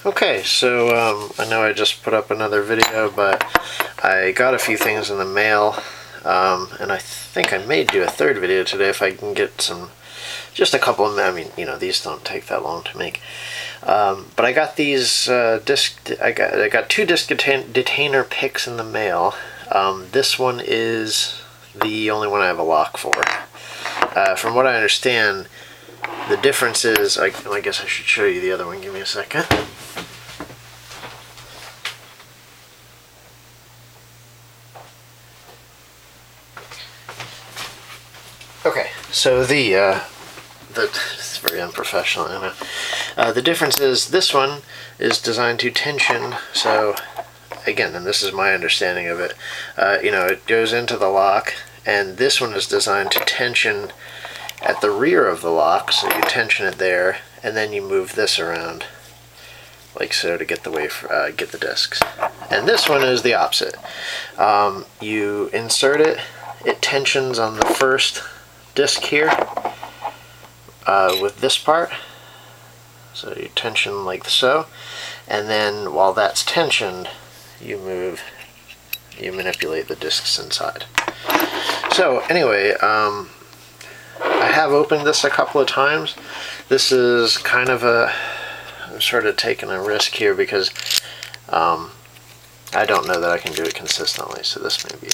Okay, so I know I just put up another video, but I got a few things in the mail, and I think I may do a third video today if I can get some, just a couple of them. I mean, you know, these don't take that long to make. But I got these I got two disc detainer picks in the mail. This one is the only one I have a lock for. From what I understand, the difference is, I guess I should show you the other one. Give me a second. Okay, so it's very unprofessional, I know. The difference is this one is designed to tension, so again, and this is my understanding of it, you know, it goes into the lock, and this one is designed to tension at the rear of the lock, so you tension it there, and then you move this around, like so, to get the get the discs. And this one is the opposite. You insert it, it tensions on the first disc here with this part, so you tension like so, and then while that's tensioned, you manipulate the discs inside. So anyway, I have opened this a couple of times. This is kind of I'm sort of taking a risk here because I don't know that I can do it consistently, so this may be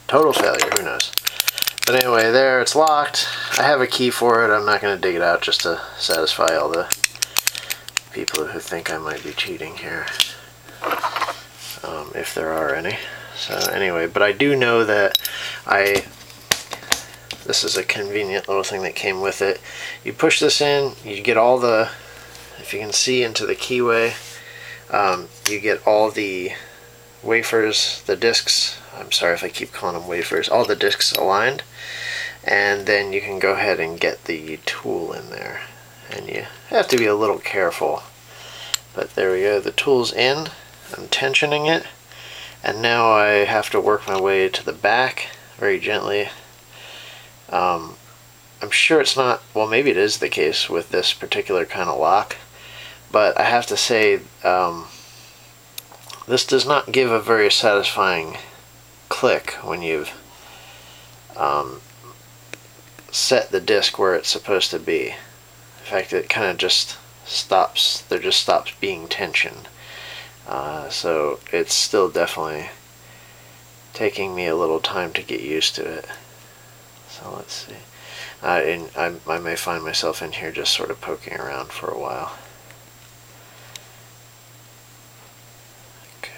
total failure, who knows. But anyway, there, it's locked. I have a key for it. I'm not going to dig it out just to satisfy all the people who think I might be cheating here, if there are any. So anyway, but I do know that this is a convenient little thing that came with it. You push this in, you get all the, if you can see into the keyway, you get all the wafers, the discs, I'm sorry if I keep calling them wafers, all the discs aligned, and then you can go ahead and get the tool in there. And you have to be a little careful, but there we go, the tool's in, I'm tensioning it, and now I have to work my way to the back very gently. I'm sure it's not, well, maybe it is the case with this particular kind of lock, but I have to say this does not give a very satisfying click when you've set the disc where it's supposed to be. In fact, it kind of just stops, there just stops being tension. So it's still definitely taking me a little time to get used to it. So let's see. And I may find myself in here just sort of poking around for a while. Okay.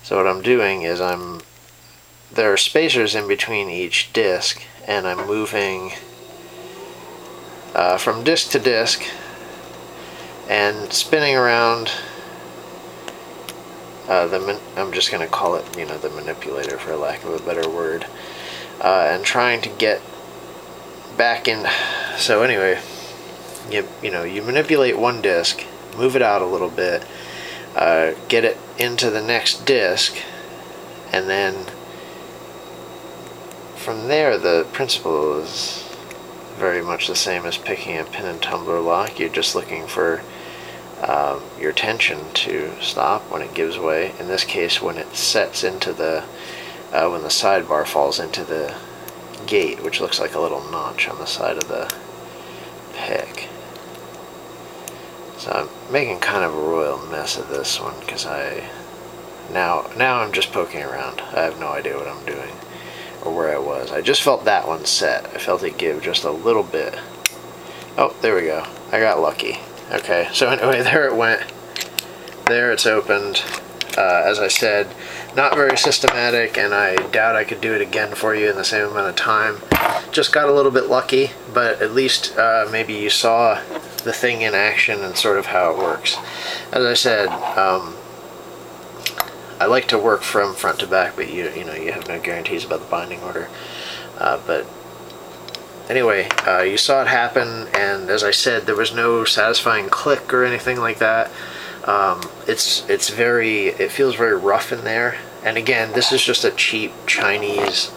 So what I'm doing is there are spacers in between each disc, and I'm moving from disc to disc and spinning around I'm just going to call it, you know, the manipulator for lack of a better word, and trying to get back in. So anyway, you know, you manipulate one disc, move it out a little bit, get it into the next disc, and then from there the principle is very much the same as picking a pin and tumbler lock. You're just looking for your tension to stop when it gives way. In this case, when it sets into the when the sidebar falls into the gate, which looks like a little notch on the side of the pick. So I'm making kind of a royal mess of this one because now I'm just poking around. I have no idea what I'm doing or where I was. I just felt that one set. I felt it give just a little bit. Oh, there we go. I got lucky. Okay, so anyway, there it went. There it's opened. As I said, not very systematic, and I doubt I could do it again for you in the same amount of time. Just got a little bit lucky, but at least maybe you saw the thing in action and sort of how it works. As I said, I like to work from front to back, but you know, you have no guarantees about the binding order. But anyway, you saw it happen, and as I said, there was no satisfying click or anything like that. It feels very rough in there. And again, this is just a cheap Chinese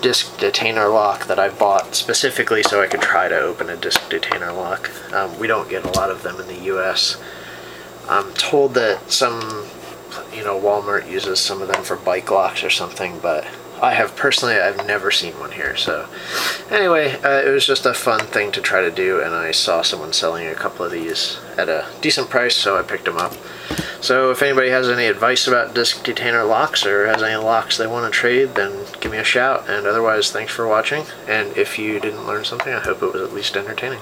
disc detainer lock that I bought specifically so I could try to open a disc detainer lock. We don't get a lot of them in the US. I'm told that some, Walmart uses some of them for bike locks or something, but I've never seen one here. So anyway, it was just a fun thing to try to do, and I saw someone selling a couple of these at a decent price, so I picked them up. So if anybody has any advice about disc detainer locks or has any locks they want to trade, then give me a shout. And otherwise, thanks for watching. And if you didn't learn something, I hope it was at least entertaining.